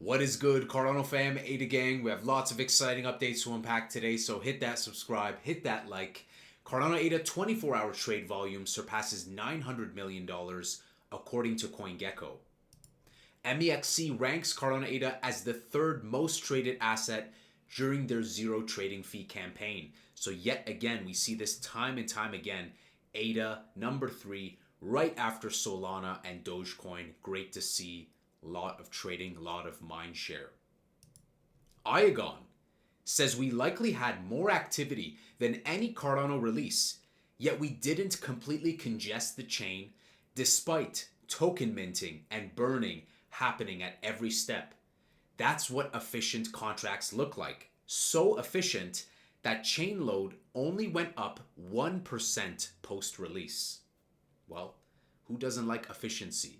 What is good, Cardano fam, ADA gang? We have lots of exciting updates to unpack today, so hit that subscribe, hit that like. Cardano ADA 24-hour trade volume surpasses $900 million according to CoinGecko. MEXC ranks Cardano ADA as the third most traded asset during their zero trading fee campaign. So yet again, we see this time and time again. ADA number 3, right after Solana and Dogecoin. Great to see. Lot of trading, lot of mind share. Iagon says we likely had more activity than any Cardano release, yet we didn't completely congest the chain despite token minting and burning happening at every step. That's what efficient contracts look like. So efficient that chain load only went up 1% post-release. Well, who doesn't like efficiency?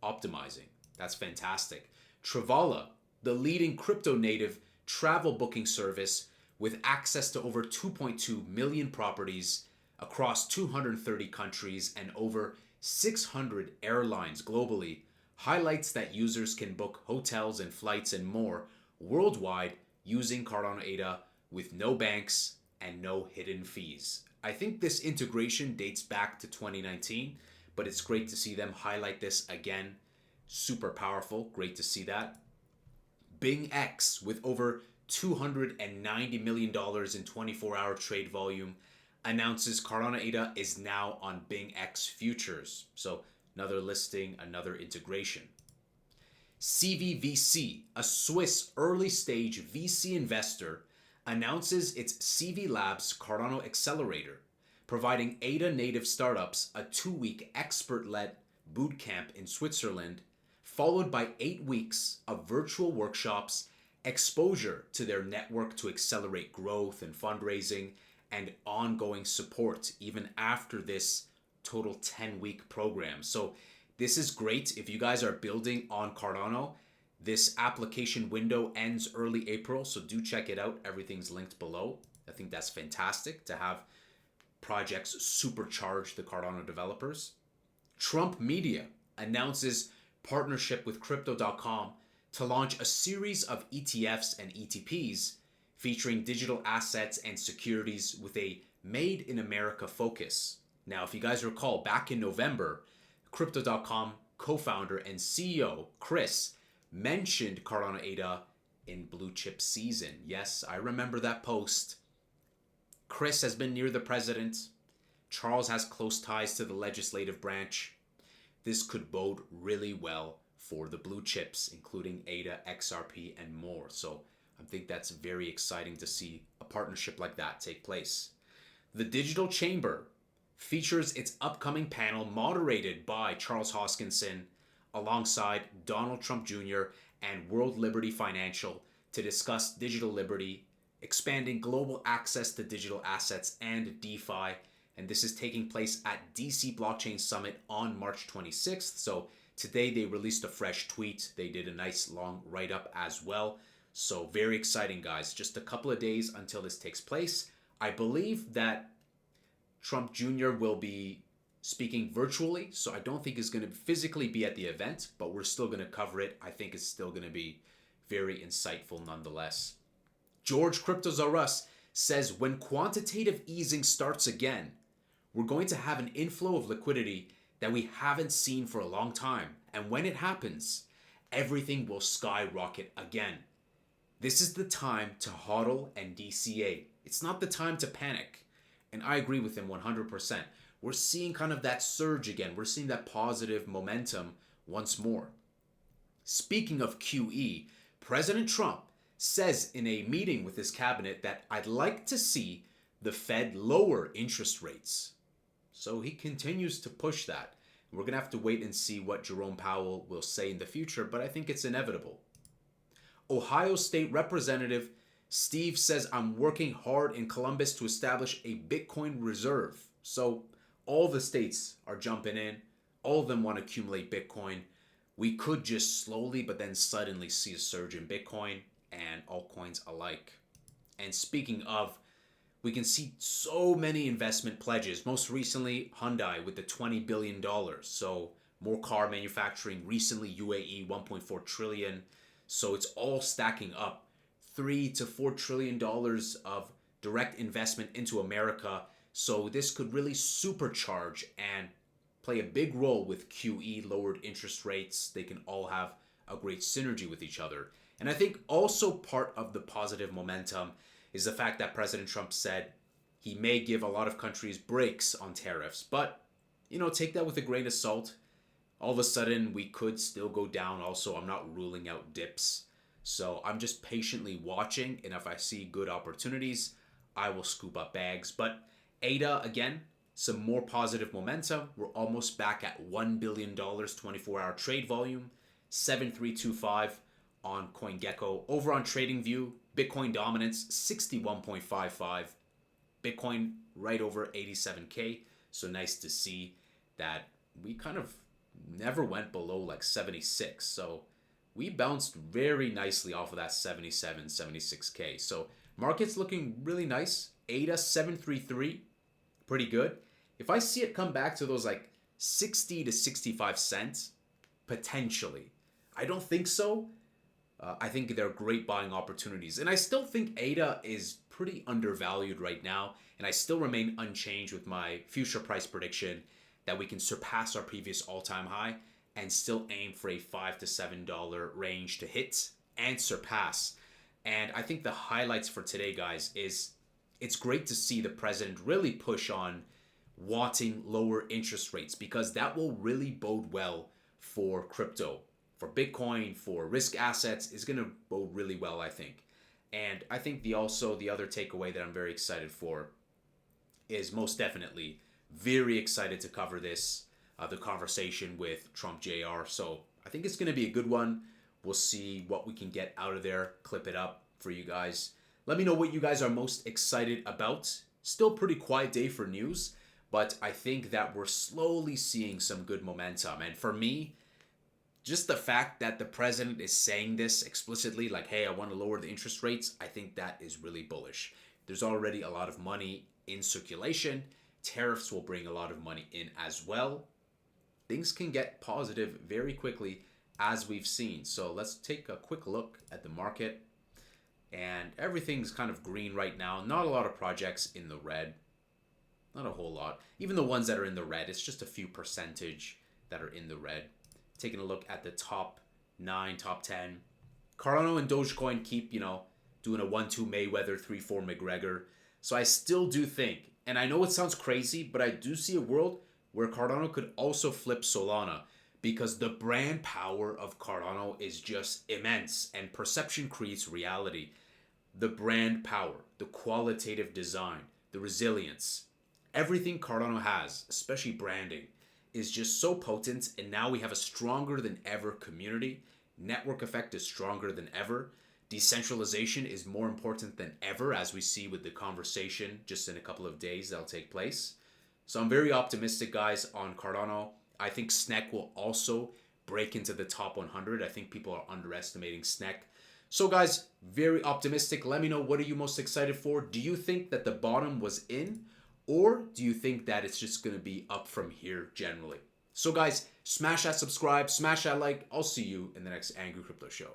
Optimizing. That's fantastic. Travala, the leading crypto native travel booking service with access to over 2.2 million properties across 230 countries and over 600 airlines globally, highlights that users can book hotels and flights and more worldwide using Cardano ADA with no banks and no hidden fees. I think this integration dates back to 2019, but it's great to see them highlight this again. Super powerful. Great to see that. BingX, with over $290 million in 24-hour trade volume, announces Cardano ADA is now on BingX Futures. So another listing, another integration. CVVC, a Swiss early-stage VC investor, announces its CV Labs Cardano Accelerator, providing ADA native startups a 2-week expert-led bootcamp in Switzerland, followed by 8 weeks of virtual workshops, exposure to their network to accelerate growth and fundraising, and ongoing support even after this total 10-week program. So this is great if you guys are building on Cardano. This application window ends early April, so do check it out. Everything's linked below. I think that's fantastic to have projects supercharge the Cardano developers. Trump Media announces partnership with CryptoDotCom to launch a series of ETFs and ETPs featuring digital assets and securities with a Made in America focus. Now, if you guys recall, back in November, CryptoDotCom co-founder and CEO Kris mentioned Cardano ADA in blue chip season. Yes, I remember that post. Kris has been near the president. Charles has close ties to the legislative branch. This could bode really well for the blue chips, including ADA, XRP, and more. So I think that's very exciting to see a partnership like that take place. The Digital Chamber features its upcoming panel moderated by Charles Hoskinson alongside Donald Trump Jr. and World Liberty Financial to discuss digital liberty, expanding global access to digital assets and DeFi. And this is taking place at DC Blockchain Summit on March 26th. So today they released a fresh tweet. They did a nice long write-up as well. So very exciting, guys. Just a couple of days until this takes place. I believe that Trump Jr. will be speaking virtually, so I don't think he's going to physically be at the event, but we're still going to cover it. I think it's still going to be very insightful nonetheless. George CryptosRus says when quantitative easing starts again, we're going to have an inflow of liquidity that we haven't seen for a long time. And when it happens, everything will skyrocket again. This is the time to HODL and DCA. It's not the time to panic. And I agree with him 100%. We're seeing kind of that surge again. We're seeing that positive momentum once more. Speaking of QE, President Trump says in a meeting with his cabinet that I'd like to see the Fed lower interest rates. So he continues to push that. We're going to have to wait and see what Jerome Powell will say in the future, but I think it's inevitable. Ohio State Representative Steve says, I'm working hard in Columbus to establish a Bitcoin reserve. So all the states are jumping in. All of them want to accumulate Bitcoin. We could just slowly, but then suddenly see a surge in Bitcoin and altcoins alike. And speaking of, we can see so many investment pledges. Most recently, Hyundai with the $20 billion. So more car manufacturing. Recently, UAE, $1.4 trillion. So it's all stacking up. $3 to $4 trillion of direct investment into America. So this could really supercharge and play a big role with QE, lowered interest rates. They can all have a great synergy with each other. And I think also part of the positive momentum is the fact that President Trump said he may give a lot of countries breaks on tariffs. But, take that with a grain of salt. All of a sudden, we could still go down. Also, I'm not ruling out dips. So I'm just patiently watching. And if I see good opportunities, I will scoop up bags. But ADA, again, some more positive momentum. We're almost back at $1 billion 24-hour trade volume, 7325 on CoinGecko. Over on TradingView, Bitcoin dominance 61.55. Bitcoin right over 87K. So nice to see that we kind of never went below like 76. So we bounced very nicely off of that 77, 76K. So market's looking really nice. ADA 733, pretty good. If I see it come back to those like 60 to 65 cents, potentially. I don't think so. I think they're great buying opportunities. And I still think ADA is pretty undervalued right now. And I still remain unchanged with my future price prediction that we can surpass our previous all-time high and still aim for a $5 to $7 range to hit and surpass. And I think the highlights for today, guys, is it's great to see the president really push on wanting lower interest rates, because that will really bode well for crypto, for Bitcoin, for risk assets. Is going to bode really well, I think. And I think the other takeaway that I'm very excited for is most definitely very excited to cover this, the conversation with Trump Jr. So I think it's going to be a good one. We'll see what we can get out of there, clip it up for you guys. Let me know what you guys are most excited about. Still pretty quiet day for news, but I think that we're slowly seeing some good momentum. And for me, just the fact that the president is saying this explicitly, like, hey, I want to lower the interest rates, I think that is really bullish. There's already a lot of money in circulation. Tariffs will bring a lot of money in as well. Things can get positive very quickly, as we've seen. So let's take a quick look at the market. And everything's kind of green right now. Not a lot of projects in the red. Not a whole lot. Even the ones that are in the red, it's just a few percentage that are in the red. Taking a look at the top 9, top 10. Cardano and Dogecoin keep, doing a 1-2 Mayweather, 3-4 McGregor. So I still do think, and I know it sounds crazy, but I do see a world where Cardano could also flip Solana, because the brand power of Cardano is just immense, and perception creates reality. The brand power, the qualitative design, the resilience, everything Cardano has, especially branding, is just so potent. And now we have a stronger than ever community. Network effect is stronger than ever. Decentralization is more important than ever, as we see with the conversation just in a couple of days that'll take place. So I'm very optimistic, guys, on Cardano. I think SNEC will also break into the top 100. I think people are underestimating SNEC. So, guys, very optimistic. Let me know, what are you most excited for? Do you think that the bottom was in? Or do you think that it's just going to be up from here generally? So, guys, smash that subscribe, smash that like. I'll see you in the next Angry Crypto Show.